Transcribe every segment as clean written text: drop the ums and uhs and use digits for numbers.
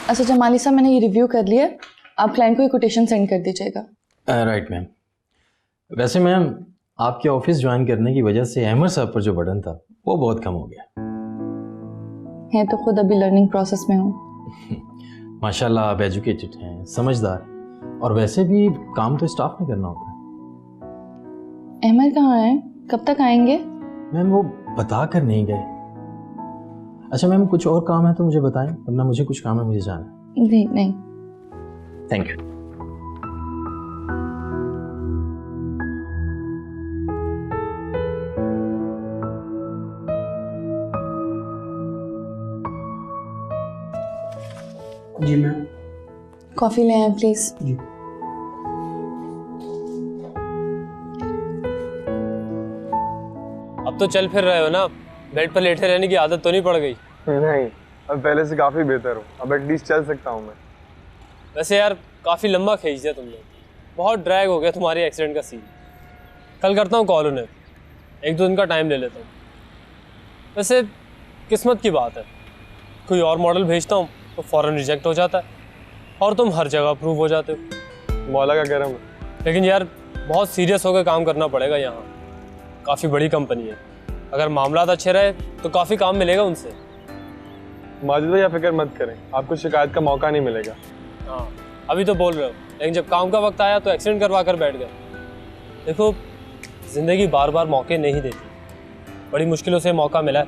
अच्छा जमाली साहब, मैंने ये रिव्यू कर लिया, आप क्लाइंट को ये कोटेशन सेंड कर दीजिएगा। Right ma'am. वैसे मैम, आपके ऑफिस ज्वाइन करने की वजह से अहमद साहब पर जो बर्डन था वो बहुत कम हो गया है। तो खुद अभी लर्निंग प्रोसेस में हूँ। माशाल्लाह आप एजुकेटेड हैं, समझदार हैं, और वैसे भी काम तो स्टाफ में करना होता है। अहमद कहाँ है, कब तक आएंगे? मैम वो बता कर नहीं गए। अच्छा मैम, कुछ और काम है तो मुझे बताएं, वरना मुझे कुछ काम है, मुझे जाना है। नहीं नहीं। Thank you. जी मैम। कॉफ़ी ले आए प्लीज़। जी। अब तो चल फिर रहे हो ना, बेड पर लेटे रहने की आदत तो नहीं पड़ गई? नहीं, अब पहले से काफ़ी बेहतर हूँ, अब एटलीस्ट चल सकता हूँ मैं। वैसे यार काफ़ी लंबा खींच दिया तुमने, बहुत ड्रैग हो गया तुम्हारे एक्सीडेंट का सीन। कल करता हूँ कॉल उन्हें, एक दो दिन का टाइम ले लेता हूँ। वैसे किस्मत की बात है, कोई और मॉडल भेजता हूँ तो फ़ौरन रिजेक्ट हो जाता है, और तुम हर जगह अप्रूव हो जाते हो। मौला का करम है। लेकिन यार बहुत सीरियस होकर काम करना पड़ेगा यहाँ, काफ़ी बड़ी कंपनी है, अगर मामलात अच्छे रहे तो काफ़ी काम मिलेगा उनसे। माजिद भाई आप फिक्र मत करें, आपको शिकायत का मौका नहीं मिलेगा। हाँ अभी तो बोल रहे हो, लेकिन जब काम का वक्त आया तो एक्सीडेंट करवा कर बैठ गए। देखो ज़िंदगी बार बार मौके नहीं देती, बड़ी मुश्किलों से मौका मिला है,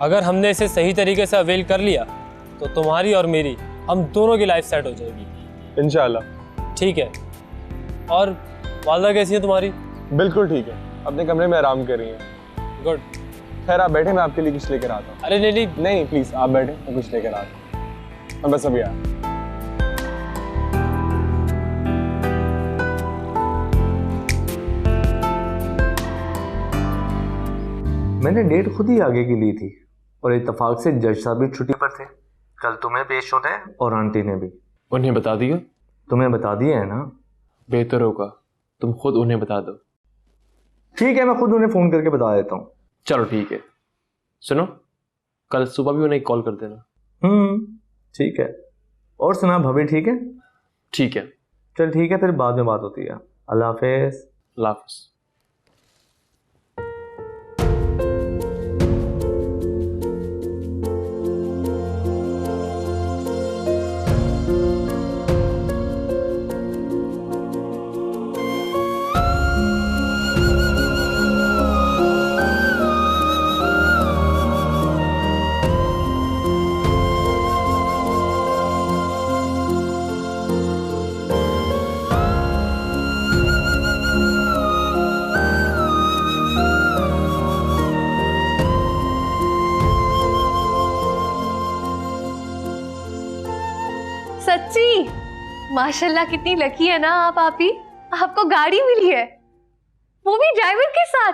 अगर हमने इसे सही तरीके से अवेल कर लिया तो तुम्हारी और मेरी, हम दोनों की लाइफ सेट हो जाएगी इंशाल्लाह। ठीक है, और वालदा कैसी है तुम्हारी? बिल्कुल ठीक है, अपने कमरे में आराम कर रही हैं। गुड। खैर आप बैठे, मैं आपके लिए कुछ लेकर आता हूँ। अरे नहीं नहीं प्लीज़ आप बैठे, मैं कुछ लेकर आता हूँ, मैं बस अभी आया। मैंने डेट खुद ही आगे की ली थी, और इत्तेफाक से जज साहब भी छुट्टी पर थे। कल तुम्हें पेश होना है और आंटी ने भी। उन्हें बता दिया? तुम्हें बता दिया है ना? बेहतर होगा तुम खुद उन्हें बता दो। ठीक है, मैं खुद उन्हें फ़ोन करके बता देता हूँ। चलो ठीक है। सुनो, कल सुबह भी उन्हें कॉल कर देना। ठीक है। और सुना, भाभी ठीक है? ठीक है। चल ठीक है, फिर बाद में बात होती है। अल्लाह हाफिज़। अल्लाह हाफिज़। सच्ची माशाल्लाह, कितनी लकी है ना आप ही, आपको गाड़ी मिली है, वो भी ड्राइवर के साथ।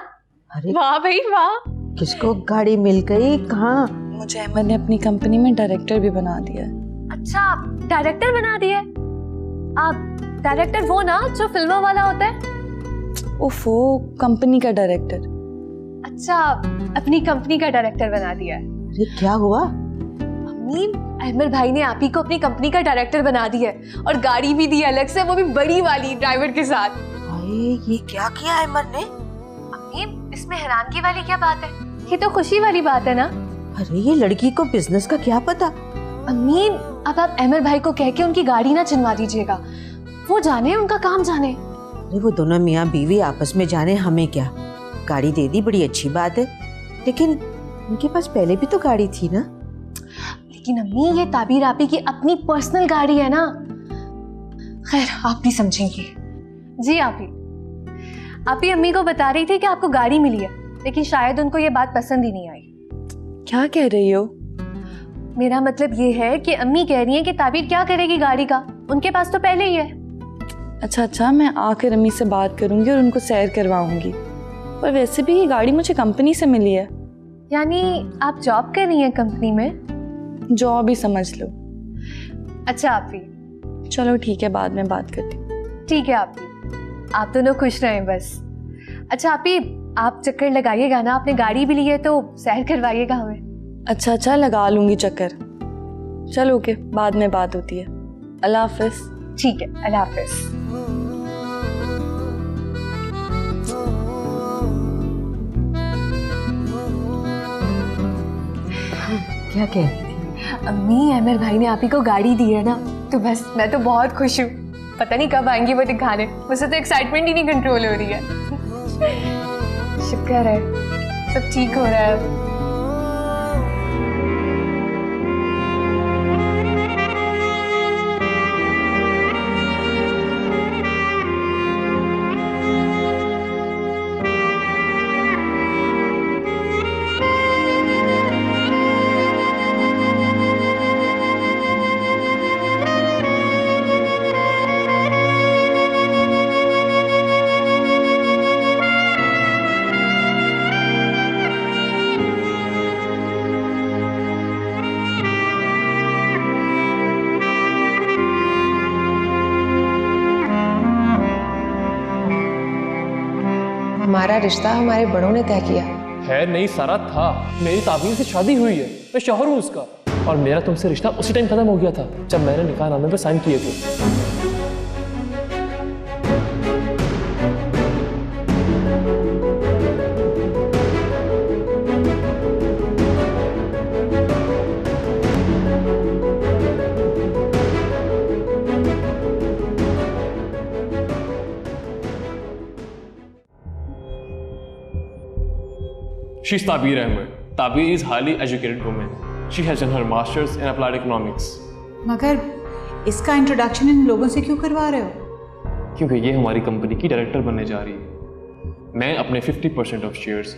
अरे वाह भाई वाह। किसको गाड़ी मिल गई? कहाँ? मुझे अहमद ने अपनी कंपनी में डायरेक्टर भी बना दिया। अच्छा डायरेक्टर बना दिया? आप डायरेक्टर वो ना जो फिल्मों वाला होता है? ओफो, कंपनी का डायरेक्टर। अच्छा, अपनी कंपनी का डायरेक्टर बना दिया है। अरे क्या हुआ? अमीन, अहमद भाई ने आप ही को अपनी कंपनी का डायरेक्टर बना दिया है, और गाड़ी भी दी अलग से, वो भी बड़ी वाली ड्राइवर के साथ। अरे ये क्या किया अहमद ने? अमीन, इसमें हैरानगी वाली क्या बात है, ये तो खुशी वाली बात है ना। अरे ये लड़की को बिजनेस का क्या पता। अमीन, अब आप अहमद भाई को कह के उनकी गाड़ी ना छिनवा दीजिएगा, वो जाने, उनका काम जाने। अरे वो दोनों मियाँ बीवी आपस में जाने, हमें क्या। गाड़ी दे दी, बड़ी अच्छी बात है, लेकिन उनके पास पहले भी तो गाड़ी थी ना। लेकिन अम्मी, ये ताबीर आपी की अपनी पर्सनल गाड़ी है ना। खैर आप भी समझेंगे। जी आपी अम्मी को बता रही थी कि आपको गाड़ी मिली है, लेकिन शायद उनको ये बात पसंद ही नहीं आई। क्या कह रही हो? मेरा मतलब ये है कि अम्मी कह रही हैं कि ताबीर क्या करेगी गाड़ी का, उनके पास तो पहले ही है। अच्छा, मैं आकर अम्मी से बात करूंगी और उनको सैर करवाऊंगी। पर वैसे भी ये गाड़ी मुझे कंपनी से मिली है। यानी आप जॉब कर रही हैं कंपनी में? जॉब ही समझ लो। अच्छा आपी, चलो ठीक है, बाद में बात करती हूँ। ठीक है आपी, आप दोनों खुश रहें बस। अच्छा आपी, आप चक्कर लगाइएगा ना, आपने गाड़ी भी ली है तो सैर करवाइएगा हमें। अच्छा, लगा लूंगी चक्कर। चल ओके, बाद में बात होती है। अल्लाह हाफिज। ठीक है, अल्लाह हाफिज। क्या कह रही थी? अम्मी, अमर भाई ने आप ही को गाड़ी दी है ना, तो बस मैं तो बहुत खुश हूँ। पता नहीं कब आएंगी वो दिखाने, मुझसे तो एक्साइटमेंट ही नहीं कंट्रोल हो रही है। शुक्र है सब ठीक हो रहा है। हमारा रिश्ता हमारे बड़ों ने तय किया। है नहीं सारा था, मेरी ताबीर से शादी हुई है, मैं शौहर हूँ उसका। और मेरा तुमसे रिश्ता उसी टाइम खत्म हो गया था जब मैंने निकाहनामे पे साइन किए थे। She's Tabir Ahmed. Tabir is highly educated woman. She has done her masters in applied economics. मगर इसका इंट्रोडक्शन इन लोगों से क्यों करवा रहे हो? क्योंकि ये हमारी कंपनी की डायरेक्टर बनने जा रही है। मैं अपने 50% ऑफ शेयर्स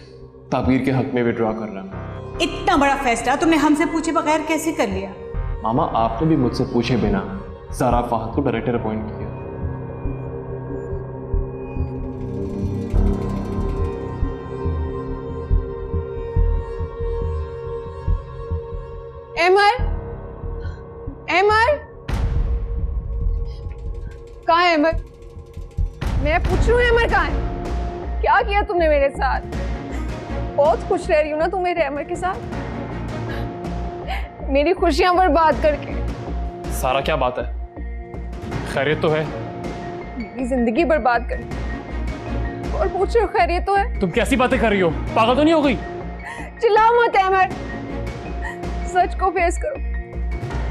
ताबीर के हक में विड्रॉ कर रहा हूँ। इतना बड़ा फैसला तुमने हमसे पूछे बगैर कैसे कर लिया? मामा, आपने भी मुझसे पूछे बिना ज़ारा फाहद को डायरेक्टर अपॉइंट किया। एमर, एमर, कहाँ है एमर? मैं पूछ रही हूँ एमर कहाँ है? क्या किया तुमने मेरे साथ? बहुत खुश रह रही हूँ ना तुम मेरे एमर के साथ, मेरी खुशियां बर्बाद करके। सारा क्या बात है? खैरियत तो है? मेरी जिंदगी बर्बाद करके और पूछ रहे हो खैरियत तो है? तुम कैसी बातें कर रही हो? पागल तो नहीं हो गई? चिल्लाओ मत एमर, सच को फेस करो।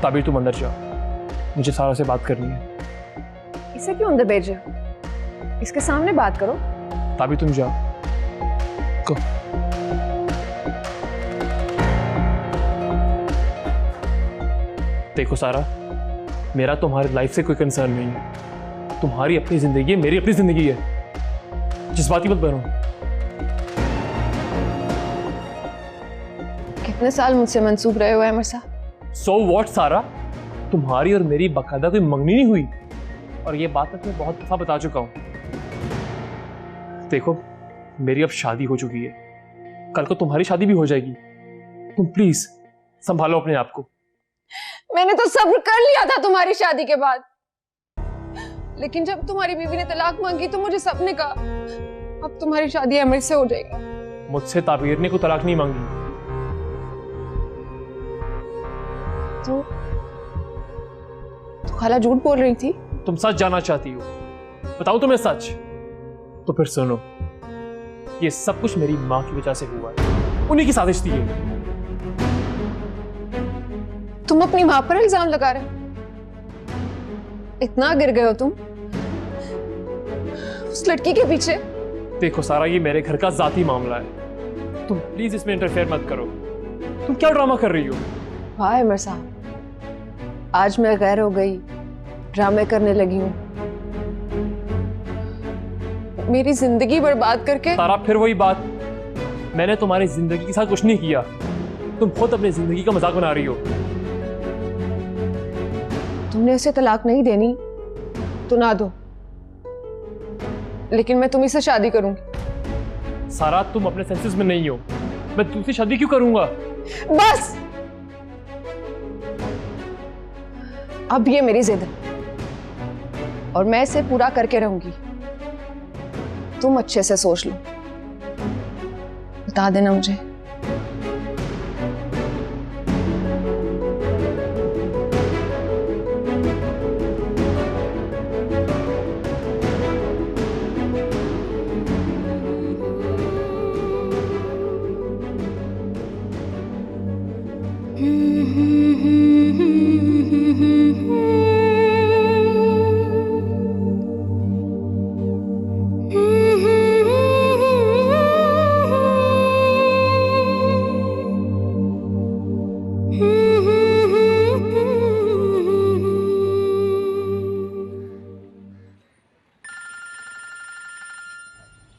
ताबीर तुम अंदर जाओ, मुझे सारा से बात करनी है। इसे क्यों अंदर भेजा? इसके सामने बात करो। ताबीर तुम जाओ। को देखो सारा, मेरा तुम्हारी लाइफ से कोई कंसर्न नहीं है। तुम्हारी अपनी जिंदगी है, मेरी अपनी जिंदगी है। जिस बात की मत बनो। कितने साल मुझसे मंसूब रहे हो अमर साहब? So what सारा, तुम्हारी और मेरी बकायदा कोई मंगनी नहीं हुई, और ये बात मैं बहुत दफा बता चुका हूं। देखो, मेरी अब शादी हो चुकी है, कल को तुम्हारी शादी भी हो जाएगी। तुम प्लीज संभालो अपने आप को। मैंने तो सब्र कर लिया था तुम्हारी शादी के बाद, लेकिन जब तुम्हारी बीवी ने तलाक मांगी तो मुझे सबने कहा अब तुम्हारी शादी अमर से हो जाएगी। मुझसे ताबीर ने कोई तलाक नहीं मांगी। तो खाला झूठ बोल रही थी? तुम सच जानना चाहती हो? बताऊं तुम्हें सच? तो फिर सुनो, ये सब कुछ मेरी माँ की वजह से हुआ है, उन्हीं की साजिश थी ये। तुम अपनी माँ पर इल्जाम लगा रहे हो? इतना गिर गए हो तुम उस लड़की के पीछे? देखो सारा, ये मेरे घर का जाती मामला है, तुम प्लीज इसमें इंटरफेयर मत करो। तुम क्या ड्रामा कर रही हो? वाह अमर साहब, आज मैं गैर हो गई, ड्रामे करने लगी हूँ, मेरी जिंदगी बर्बाद करके। सारा फिर वही बात, मैंने तुम्हारी जिंदगी के साथ कुछ नहीं किया, तुम खुद अपनी जिंदगी का मजाक बना रही हो। तुमने उसे तलाक नहीं देनी तो ना दो, लेकिन मैं तुम्ही से शादी करूंगी। सारा, तुम अपने सेंसेस में नहीं हो, मैं तुमसे शादी क्यों करूंगा? बस, अब ये मेरी जिद है और मैं इसे पूरा करके रहूंगी। तुम अच्छे से सोच लो, बता देना मुझे।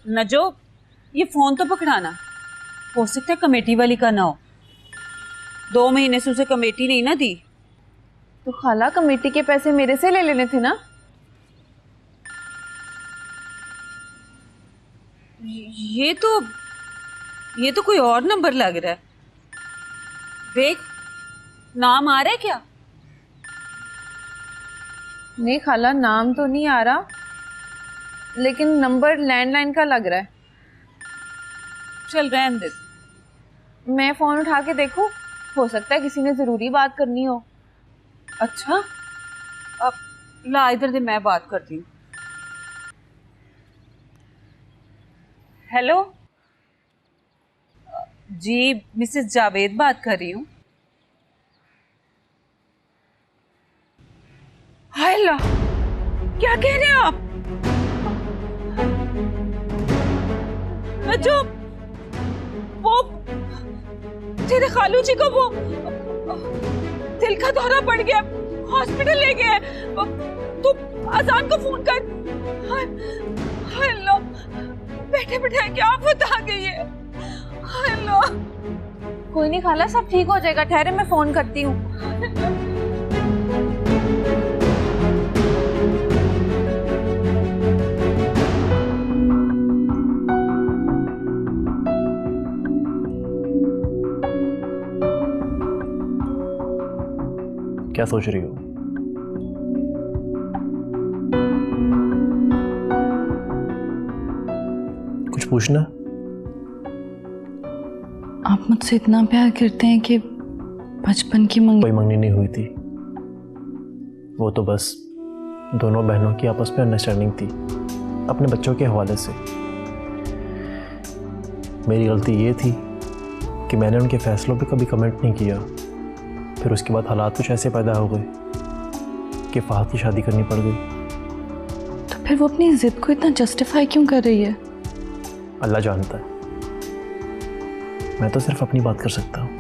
नजो, ये फोन तो पकड़ाना, हो सकता है कमेटी वाली का ना हो। 2 महीने से उसे कमेटी नहीं ना दी। तो खाला कमेटी के पैसे मेरे से ले लेने थे ना। ये तो कोई और नंबर लग रहा है। देख, नाम आ रहा है क्या? नहीं खाला, नाम तो नहीं आ रहा, लेकिन नंबर लैंडलाइन का लग रहा है। चल रहने दे। मैं फोन उठा के देखूं, हो सकता है किसी ने जरूरी बात करनी हो। अच्छा, अब ला इधर दे, मैं बात करती हूँ। हेलो जी, मिसेस जावेद बात कर रही हूँ। हाय अल्लाह, क्या कह रहे हैं आप? जो वो तेरे खालू जी को वो दिल का दौरा पड़ गया, हॉस्पिटल ले गए। तू अजान को फोन कर। हाय अल्लाह, बैठे बैठे क्या आफत आ गई है। हाय अल्लाह। कोई नहीं खाला, सब ठीक हो जाएगा, ठहरे मैं फोन करती हूँ। क्या सोच रही हो? कुछ पूछना? आप मुझसे इतना प्यार करते हैं कि बचपन की कोई मंगनी नहीं हुई थी, वो तो बस दोनों बहनों की आपस में अंडरस्टैंडिंग थी अपने बच्चों के हवाले से। मेरी गलती ये थी कि मैंने उनके फैसलों पे कभी कमेंट नहीं किया। फिर उसके बाद हालात कुछ ऐसे पैदा हो गए कि फहद की शादी करनी पड़ गई। तो फिर वो अपनी जिद को इतना जस्टिफाई क्यों कर रही है? अल्लाह जानता है, मैं तो सिर्फ अपनी बात कर सकता हूँ।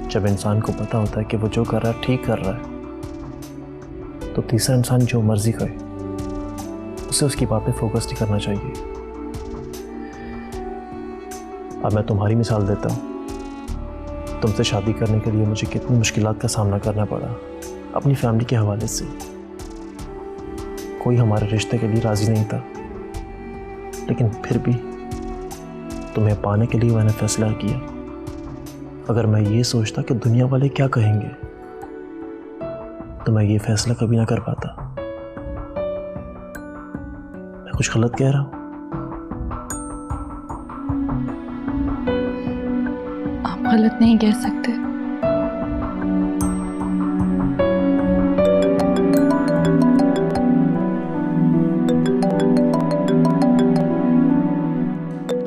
जब इंसान को पता होता है कि वो जो कर रहा है ठीक कर रहा है, तो तीसरा इंसान जो मर्जी करे उसे उसकी बात पे फोकस नहीं करना चाहिए। अब मैं तुम्हारी मिसाल देता हूँ। तुमसे शादी करने के लिए मुझे कितनी मुश्किलात का सामना करना पड़ा अपनी फैमिली के हवाले से। कोई हमारे रिश्ते के लिए राजी नहीं था, लेकिन फिर भी तुम्हें पाने के लिए मैंने फैसला किया। अगर मैं ये सोचता कि दुनिया वाले क्या कहेंगे, तो मैं ये फैसला कभी ना कर पाता। मैं कुछ गलत कह रहा हूँ? आप गलत नहीं कह सकते।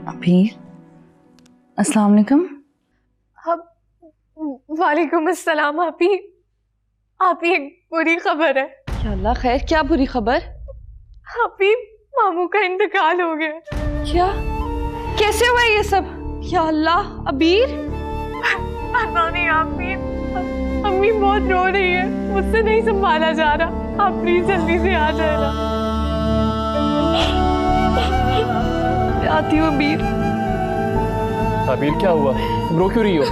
अबीर, अस्सलाम वालेकुम। वालेकुम अस्सलाम। आप ही एक बुरी खबर है। या अल्लाह, खैर क्या बुरी खबर? आप ही मामू का इंतकाल हो गया। क्या? कैसे हुआ ये सब? या अल्लाह, अबीर। पता नहीं आप ही, अम्मी बहुत रो रही है, मुझसे नहीं संभाला जा रहा। आप प्लीज जल्दी से आ जाना। आती हूँ अबीर। ताबीर, क्या हुआ? तुम रो क्यों रही हो?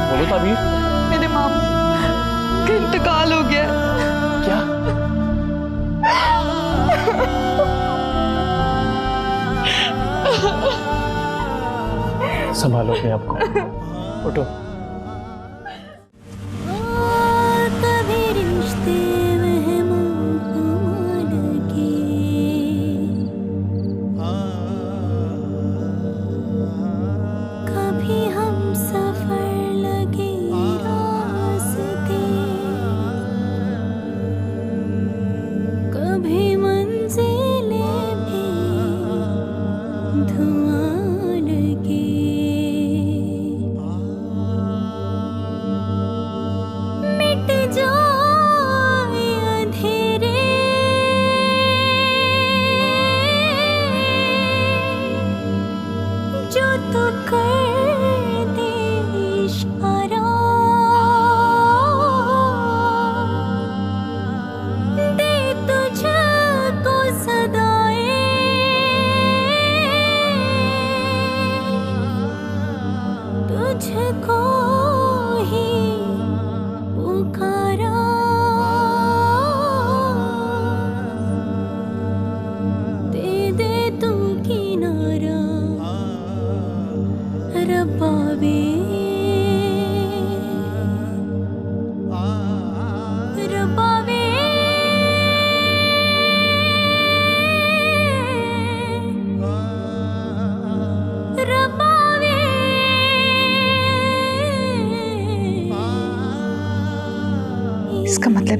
बोलो ताबीर। मेरे मामू का इंतकाल हो गया। क्या? संभालो अपने आप को, उठो।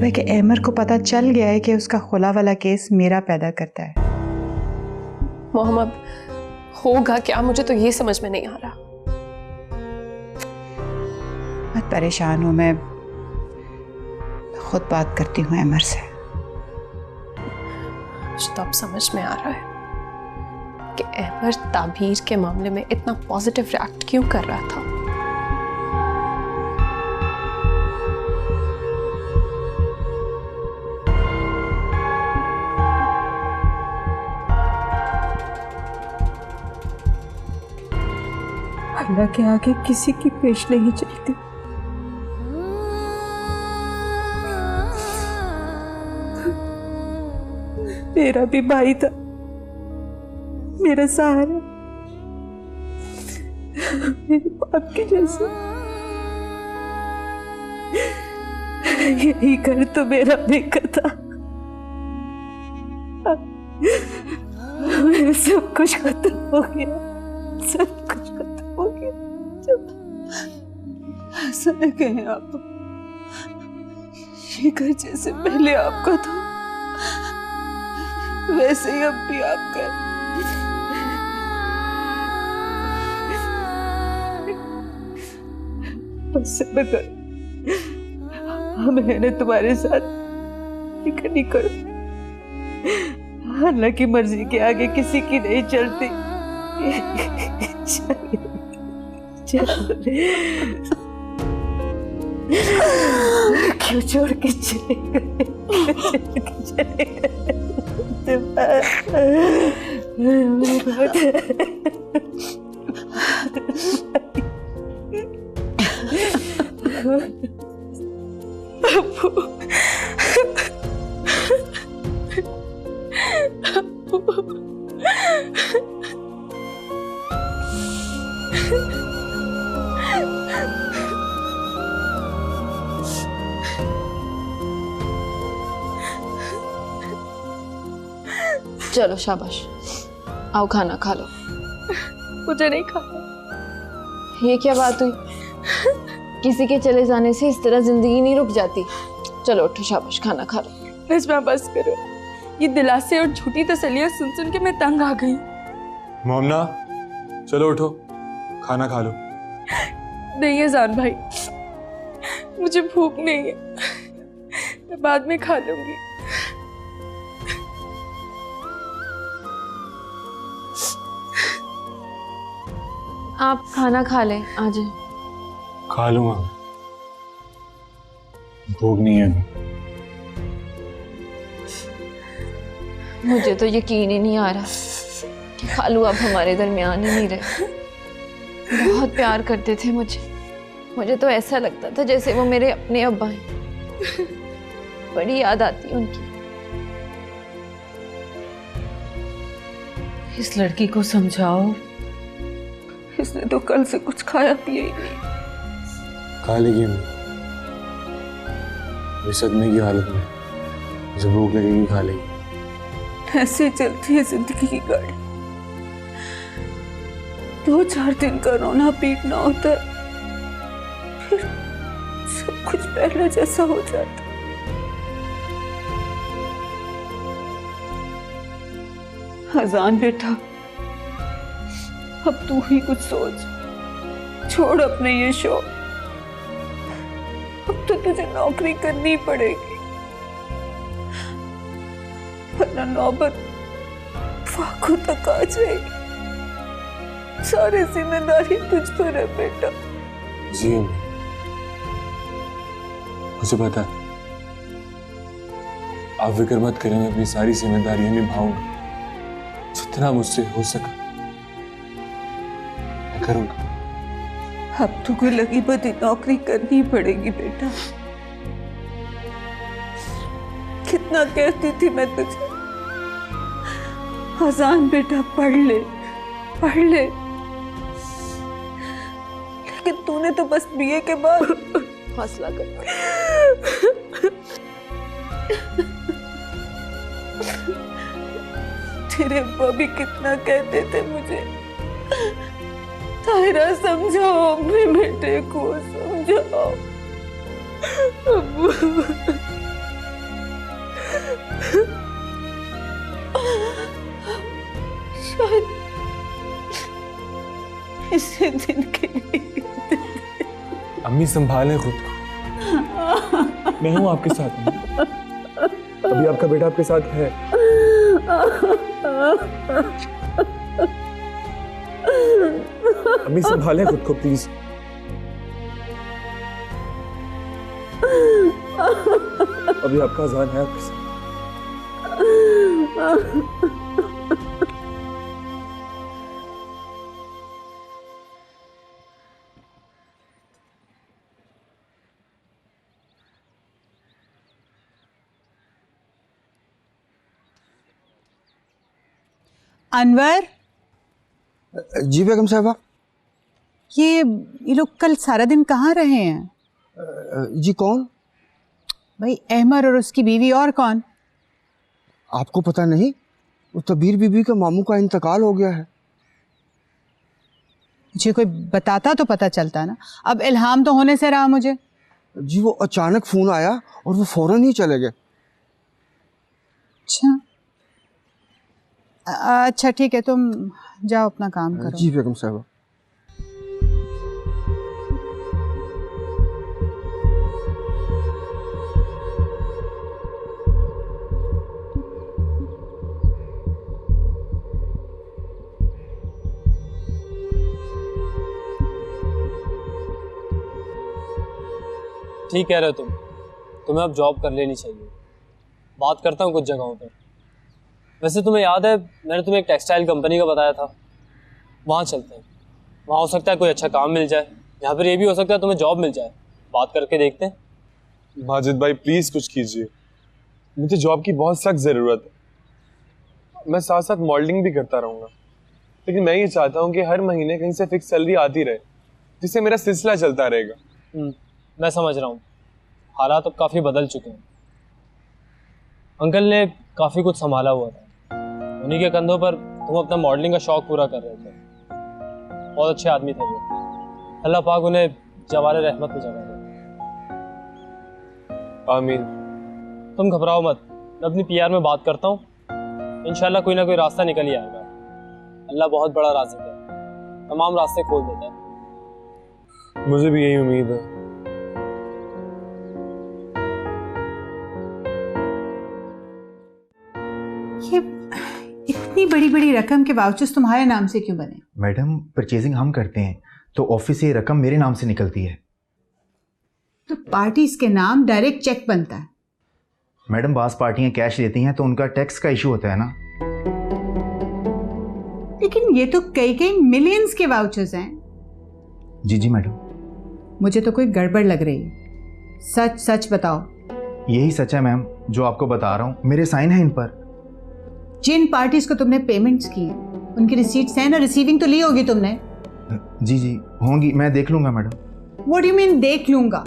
मतलब है कि अहमर को पता चल गया है कि उसका खुला वाला केस मेरा पैदा करता है। मोहम्मद होगा क्या, मुझे तो ये समझ में नहीं आ रहा। मत परेशान हो, मैं खुद बात करती हूँ अहमर से। मुझे तो अब समझ में आ रहा है कि अहमर ताबीर के मामले में इतना पॉजिटिव रिएक्ट क्यों कर रहा था। अल्लाह के आगे किसी की पेश नहीं चलती। मेरा भी भाई था, मेरा सहारा, मेरे बाप के जैसा। यही घर तो मेरा बेकर था। मेरा सब कुछ खत्म हो गया, सब कुछ खत्म हो गया। ऐसा न कहें आप, ये घर जैसे पहले आपका था वैसे ही अब भी आपका है। बस सब्र कर, मैंने तुम्हारे साथ फिक्र नहीं करो। अल्लाह की मर्जी के आगे किसी की नहीं चलती। क्यों छोड़ के चले गए? चलो शाबाश, आओ खाना खा लो। मुझे नहीं खाना। ये क्या बात हुई? किसी के चले जाने से इस तरह जिंदगी नहीं रुक जाती। चलो उठो, शाबाश, खाना खा लो। नजमा बस करो, ये दिलासे और झूठी तसल्लियां सुन सुन के मैं तंग आ गई। मोमना चलो उठो, खाना खा लो। नहीं है जान भाई, मुझे भूख नहीं है, मैं बाद में खा लूंगी। आप खाना खा लें, आ जाए। खा लूंगा, भूख नहीं है। मुझे तो यकीन ही नहीं आ रहा कि खालू अब हमारे दरमियान ही नहीं रहे। बहुत प्यार करते थे मुझे तो ऐसा लगता था जैसे वो मेरे अपने अब्बा हैं। बड़ी याद आती है उनकी। इस लड़की को समझाओ, इसने तो कल से कुछ खाया पिया ही नहीं। खा लेगी अम्मी, इस सदमे की हालत में जब भूख लगेगी खा लेगी। ऐसे चलती है जिंदगी की गाड़ी। 2-4 दिन का रोना पीटना होता है, फिर सब कुछ पहले जैसा हो जाता। अजान बेटा, अब तू ही कुछ सोच, छोड़ अपने ये शौक। अब तो तुझे नौकरी करनी पड़ेगी, वरना नौबत फाकू तक आ जाएगी। सारी जिम्मेदारी तुझ पर है बेटा। जी अम्मी, मुझे पता है। आप फिक्र मत करें, मैं अपनी सारी जिम्मेदारियां निभाऊंगा, जितना मुझसे हो सका मैं करूंगा। अब तुझे लगी बदी नौकरी करनी पड़ेगी बेटा। कितना कहती थी मैं तुझे, अजान बेटा पढ़ ले पढ़ ले, लेकिन तूने तो बस बीए के बाद हौसला कर। तेरे अब्बा भी कितना कहते थे मुझे, ताहिरा समझाओ अपने बेटे को, समझाओ। शायद इसी दिन के लिए। अम्मी संभालें खुद को, मैं हूँ आपके साथ में। अभी आपका बेटा आपके साथ है। अम्मी संभालें खुद को प्लीज। अभी आपका अजान है आपके साथ। अनवर, जी बेगम साहबा। ये लोग कल सारा दिन कहाँ रहे हैं? जी कौन? भाई अहमर और उसकी बीवी, और कौन? आपको पता नहीं? वो तबीर बीबी के मामू का इंतकाल हो गया है। मुझे कोई बताता तो पता चलता ना। अब इल्हाम तो होने से रहा मुझे। जी वो अचानक फोन आया और वो फौरन ही चले गए। अच्छा ठीक है, तुम जाओ अपना काम करो। जी बेगम साहबा। ठीक कह रहे हो तुम, तुम्हें अब जॉब कर लेनी चाहिए। बात करता हूँ कुछ जगहों पर। वैसे तुम्हें याद है मैंने तुम्हें एक टेक्सटाइल कंपनी का बताया था, वहाँ चलते हैं। वहाँ हो सकता है कोई अच्छा काम मिल जाए, यहाँ पर ये भी हो सकता है तुम्हें जॉब मिल जाए। बात करके देखते हैं। माजिद भाई प्लीज कुछ कीजिए, मुझे जॉब की बहुत सख्त ज़रूरत है। मैं साथ साथ मॉडलिंग भी करता रहूँगा, लेकिन मैं ये चाहता हूँ कि हर महीने कहीं से फिक्स सैलरी आती रहे, जिससे मेरा सिलसिला चलता रहेगा। मैं समझ रहा हूँ, हालात अब काफ़ी बदल चुके हैं। अंकल ने काफ़ी कुछ संभाला हुआ था, उन्हीं के कंधों पर तुम अपना मॉडलिंग का शौक पूरा कर रहे थे। बहुत अच्छे आदमी थे वो, अल्लाह पाक उन्हें जवारे रहमत में जगह दे। आमीन। तुम घबराओ मत, मैं अपनी पीआर में बात करता हूँ, इंशाल्लाह कोई ना कोई रास्ता निकल ही आएगा। अल्लाह बहुत बड़ा राज़िक है, तमाम रास्ते खोल देता है। मुझे भी यही उम्मीद है। ये इतनी बड़ी बड़ी रकम के वाउचर्स तुम्हारे नाम से क्यों बने? मैडम परचेजिंग हम करते हैं तो ऑफिस से ये रकम मेरे नाम से निकलती है। तो पार्टीज के नाम डायरेक्ट चेक बनता है। मैडम बास पार्टियां कैश देती हैं तो उनका टैक्स का इशू होता है ना। लेकिन ये तो कई कई मिलियंस के वाउचर्स हैं। जी जी मैडम। मुझे तो कोई गड़बड़ लग रही है, सच सच बताओ। यही सच है मैम, जो आपको बता रहा हूँ, मेरे साइन है इन पर। जिन पार्टीज को तुमने पेमेंट्स की हैं उनकी रिसीट्स हैं ना? रिसीविंग तो ली होगी तुमने। जी जी होंगी, मैं देख लूंगा madam. What do you mean देख लूंगा?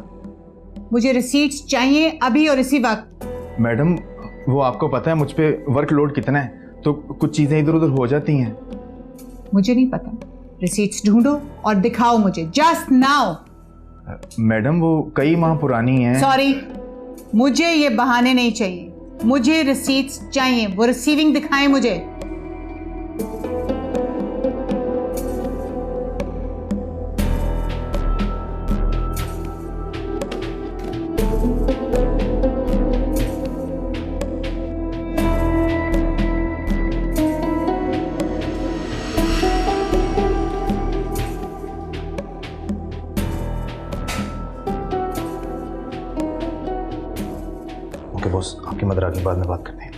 मुझे रिसीट्स चाहिए अभी और इसी वक्त। मैडम वो आपको पता है मुझ पे वर्कलोड कितना है, तो कुछ चीज़ें इधर उधर हो जाती हैं। मुझे नहीं पता, रिसीट्स ढूंढो और दिखाओ मुझे जस्ट नाउ। मैडम वो कई माह पुरानी है। सॉरी, मुझे ये बहाने नहीं चाहिए, मुझे रिसीट्स चाहिए। वो रिसीविंग दिखाएं मुझे। ओके बॉस, आपकी मदर आगे बाद में बात करते हैं।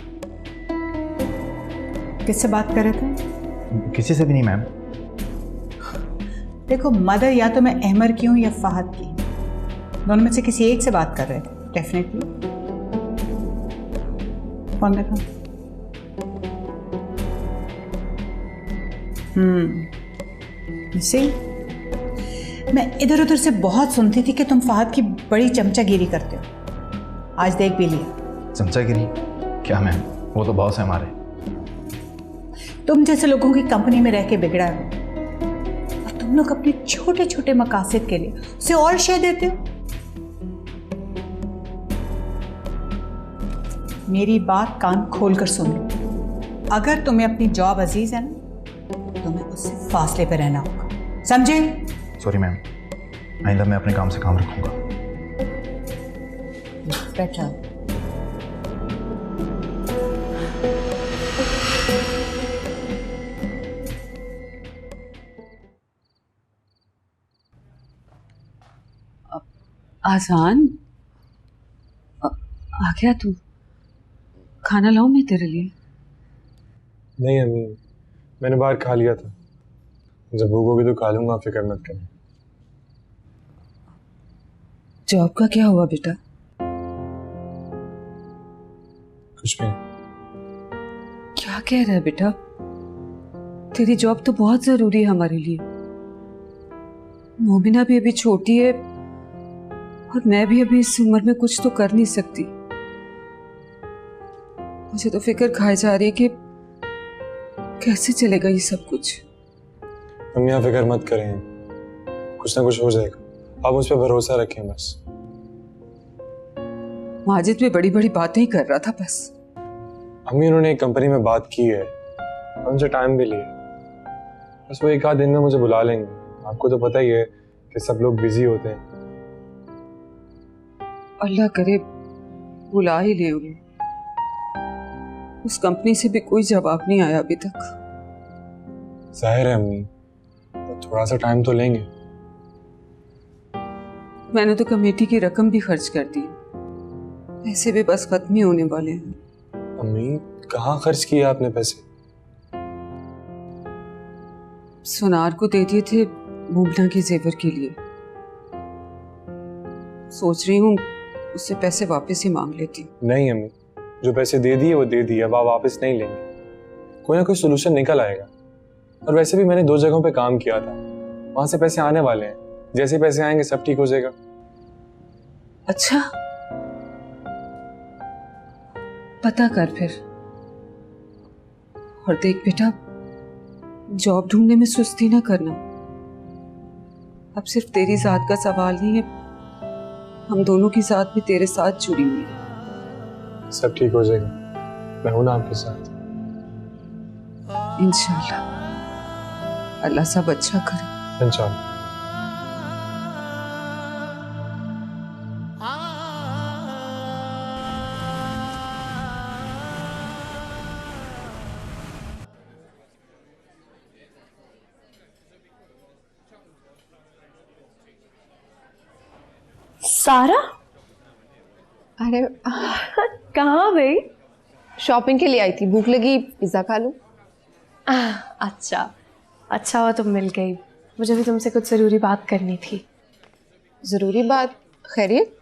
किससे बात कर रहे थे? किसी से भी नहीं मैम। देखो मदर या तो मैं अहमर की हूँ या फहद की, दोनों में से किसी एक से बात कर रहे थे डेफिनेटली। फोन देखो। सी मैं इधर उधर से बहुत सुनती थी कि तुम फहद की बड़ी चमचागिरी करते हो, आज देख भी लिया। चमचागिरी? क्या मैम, वो तो बॉस है हमारे। तुम जैसे लोगों की कंपनी में रह के बिगड़ा हो और तुम लोग अपने छोटे छोटे मकासद के लिए उसे और शय देते हो। मेरी बात कान खोलकर सुन लो। अगर तुम्हें अपनी जॉब अजीज है ना, तुम्हें उससे फासले पर रहना होगा, समझे? सॉरी मैम, आइंदा मैं अपने काम से काम रखूंगा। बैठा। आजान, आ गया तू? खाना लाऊं मैं तेरे लिए? नहीं अम्मी, मैंने बाहर खा लिया था। जब भूख होगी तो खा लूंगा, फिक्र मत करना। जॉब का क्या हुआ बेटा? कुछ भी नहीं। क्या कह रहा है बेटा? तेरी जॉब तो बहुत जरूरी है हमारे लिए। मोमिना भी अभी छोटी है और मैं भी अभी इस उम्र में कुछ तो कर नहीं सकती। मुझे तो फिक्र खाई जा रही है कि कैसे चलेगा ये सब कुछ। अम्मी आप फिक्र मत करें, कुछ ना कुछ हो जाएगा। आप मुझ पर भरोसा रखें बस। माजिद भी बड़ी बड़ी बातें ही कर रहा था बस। अम्मी उन्होंने एक कंपनी में बात की है, उनसे टाइम भी लिया। बस वो एक आध दिन में मुझे बुला लेंगे। आपको तो पता ही है कि सब लोग बिजी होते हैं। अल्लाह करे बुला ही ले उन्हें। उस कंपनी से भी कोई जवाब नहीं आया अभी तक। जाहिर है अम्मी, तो थोड़ा सा टाइम तो लेंगे। मैंने तो कमेटी की रकम भी खर्च कर दी, पैसे भी बस खत्म ही होने वाले हैं। अम्मी कहाँ खर्च किए आपने पैसे? सुनार को दे दिए थे मुमना के जेवर के लिए। सोच रही हूँ उससे पैसे वापस ही मांग लेती हूँ। नहीं अम्मी, जो पैसे दे दिए वो दे दिए, अब आप वापस नहीं लेंगे। कोई ना कोई सोल्यूशन निकल आएगा। और वैसे भी मैंने 2 जगहों पे काम किया था, वहां से पैसे आने वाले हैं। जैसे पैसे आएंगे सब ठीक हो जाएगा। अच्छा, पता कर फिर। और देख बेटा, जॉब ढूंढने में सुस्ती ना करना। अब सिर्फ तेरी जात का सवाल नहीं है, हम दोनों की जात भी तेरे साथ जुड़ी हुई है। सब ठीक हो जाएगा, मैं हूं ना आपके साथ। इंशाल्लाह अल्लाह सब अच्छा करे। इंशाल्लाह। सारा? अरे कहाँ भाई? शॉपिंग के लिए आई थी, भूख लगी, पिज्ज़ा खा लूँ। अच्छा अच्छा हुआ तुम मिल गई। मुझे भी तुमसे कुछ ज़रूरी बात करनी थी। ज़रूरी बात? खैरियत?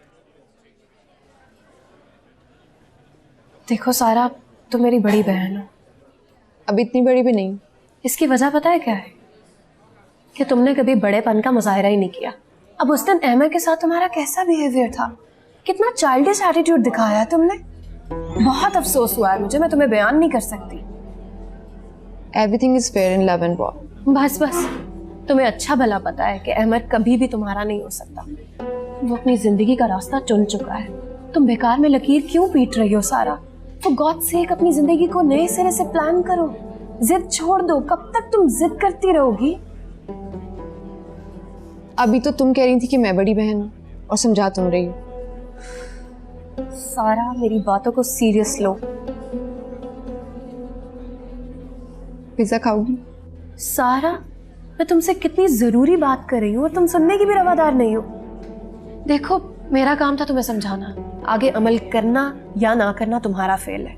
देखो सारा, तुम मेरी बड़ी बहन हो। अब इतनी बड़ी भी नहीं। इसकी वजह पता है क्या है? कि तुमने कभी बड़ेपन का मुजाहरा ही नहीं किया। अब उस दिन अहमद के साथ तुम्हारा कैसा बिहेवियर था, कितना चाइल्डिश एटीट्यूड दिखाया है तुमने। बहुत अफसोस हुआ है मुझे, मैं तुम्हें बयान नहीं कर सकती। Everything is fair in love and war. बस बस, तुम्हें अच्छा भला पता है कि अहमद कभी भी तुम्हारा नहीं हो सकता। वो अपनी जिंदगी का रास्ता चुन चुका है। तुम बेकार में लकीर क्यों पीट रही हो सारा? फॉर गॉड सेक अपनी जिंदगी को नए सिरे से प्लान करो। जिद छोड़ दो। कब तक तुम जिद करती रहोगी? अभी तो तुम कह रही थी कि मैं बड़ी बहन हूँ और समझा तुम रही हो। सारा मेरी बातों को सीरियस लो। पिज्जा खाओगी? सारा, मैं तुमसे कितनी जरूरी बात कर रही हूँ और तुम सुनने की भी रवादार नहीं हो। देखो, मेरा काम था तुम्हें समझाना, आगे अमल करना या ना करना तुम्हारा फेल है।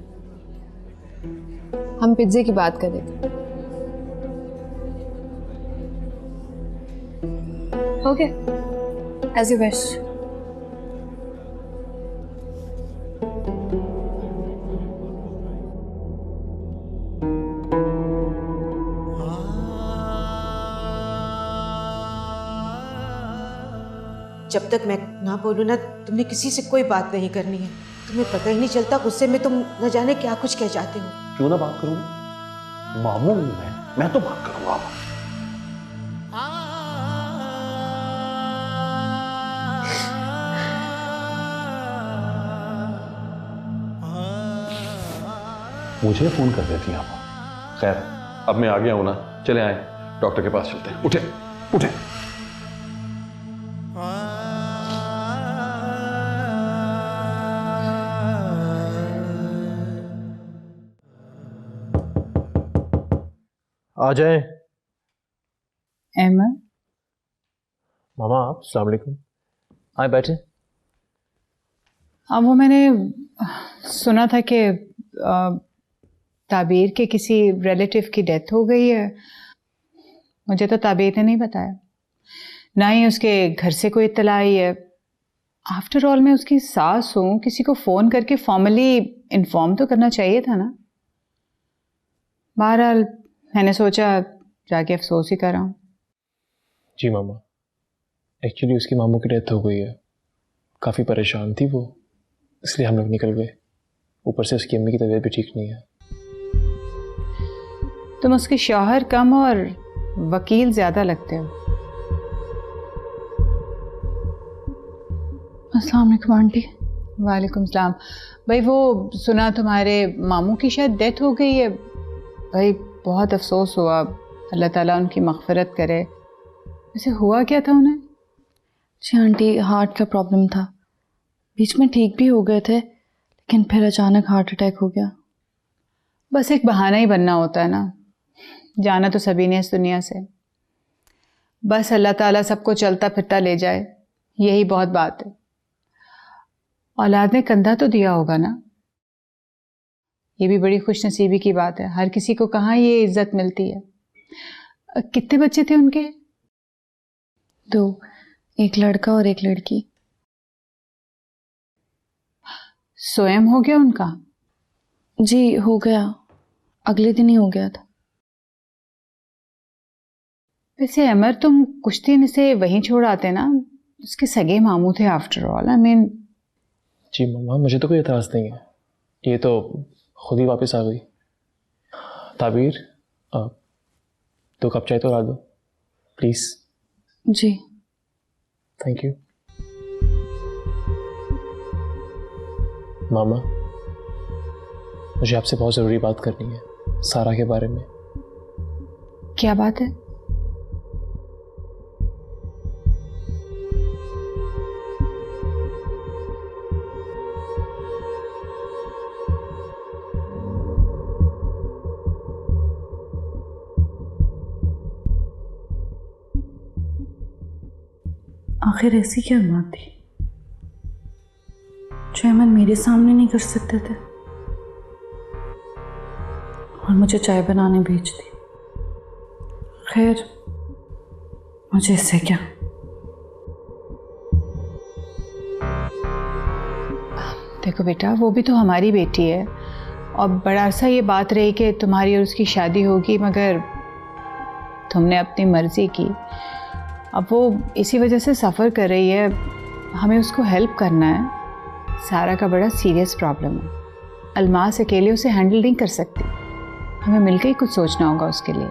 हम पिज्जे की बात कर रहे थे। Okay, as you wish. जब तक मैं ना बोलूँ ना, तुमने किसी से कोई बात नहीं करनी है। तुम्हें पता ही नहीं चलता गुस्से में तुम न जाने क्या कुछ कह जाते हो। क्यों ना बात करूँ? मामू मैं तो बात करूँगा। मुझे फ़ोन कर देती आप। खैर अब मैं आ गया हूं ना, चले आए डॉक्टर के पास चलते हैं। उठे उठे। आ जाए। अहमद, मामा आप, अस्सलाम वालेकुम। आए बैठे। अब वो मैंने सुना था कि ताबीर के किसी रिलेटिव की डेथ हो गई है। मुझे तो ताबीर ने नहीं बताया, ना ही उसके घर से कोई इत्तला आई है। आफ्टर ऑल मैं उसकी सास हूँ, किसी को फ़ोन करके फॉर्मली इन्फॉर्म तो करना चाहिए था ना। बहरहाल मैंने सोचा जाके अफसोस ही कर रहा हूँ। जी मामा, एक्चुअली उसकी मामू की डेथ हो गई है। काफ़ी परेशान थी वो, इसलिए हम लोग निकल गए। ऊपर से उसकी अम्मी की तबीयत भी ठीक नहीं है। तुम उसके शौहर कम और वकील ज़्यादा लगते हो। अस्सलाम वालेकुम आंटी। वालेकुम सलाम। भाई वो सुना तुम्हारे मामू की शायद डेथ हो गई है। भाई बहुत अफसोस हुआ, अल्लाह ताला उनकी मग़फ़िरत करे। वैसे हुआ क्या था उन्हें? जी आंटी, हार्ट का प्रॉब्लम था। बीच में ठीक भी हो गए थे, लेकिन फिर अचानक हार्ट अटैक हो गया। बस एक बहाना ही बनना होता है ना, जाना तो सभी ने इस दुनिया से। बस अल्लाह ताला सबको चलता फिरता ले जाए, यही बहुत बात है। औलाद ने कंधा तो दिया होगा ना, ये भी बड़ी खुश नसीबी की बात है। हर किसी को कहाँ ये इज्जत मिलती है। कितने बच्चे थे उनके? 2, एक लड़का और एक लड़की। स्वयं हो गया उनका? जी हो गया, अगले दिन ही हो गया था। वैसे अमर, तुम कुछ दिन इसे वहीं छोड़ आते ना, उसके सगे मामू थे आफ्टर ऑल। I mean. जी मम्मा, मुझे तो कोई एतराज़ नहीं है, ये तो खुद ही वापस आ गई। ताबीर, 2 कप चाय तो ला दो प्लीज़। जी थैंक यू। मामा, मुझे आपसे बहुत ज़रूरी बात करनी है, सारा के बारे में। क्या बात है? आखिर ऐसी क्या बात थी जो अहमद मेरे सामने नहीं कर सकते थे और मुझे चाय बनाने भेज दी। खैर, मुझे इससे क्या। देखो बेटा, वो भी तो हमारी बेटी है और बड़ा अरसा ये बात रही कि तुम्हारी और उसकी शादी होगी, मगर तुमने अपनी मर्जी की। अब वो इसी वजह से सफ़र कर रही है, हमें उसको हेल्प करना है। सारा का बड़ा सीरियस प्रॉब्लम है, अलमास अकेले उसे हैंडल नहीं कर सकती, हमें मिलकर ही कुछ सोचना होगा उसके लिए।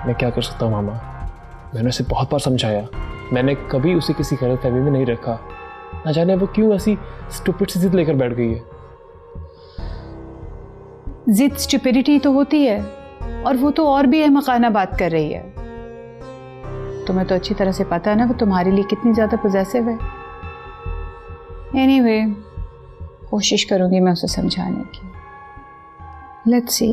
मैं क्या कर सकता हूँ मामा, मैंने उसे बहुत बार समझाया, मैंने कभी उसे किसी गलतफहमी में नहीं रखा। ना जाने वो क्यों ऐसी स्टूपिड सी जिद लेकर बैठ गई है। जिद स्टुपिडिटी तो होती है, और वो तो और भी अहमकाना बात कर रही है। तुम्हें तो अच्छी तरह से पता है ना वो तुम्हारे लिए कितनी ज़्यादा पॉजेसिव है। एनीवे, कोशिश करूंगी मैं उसे समझाने की। Let's see.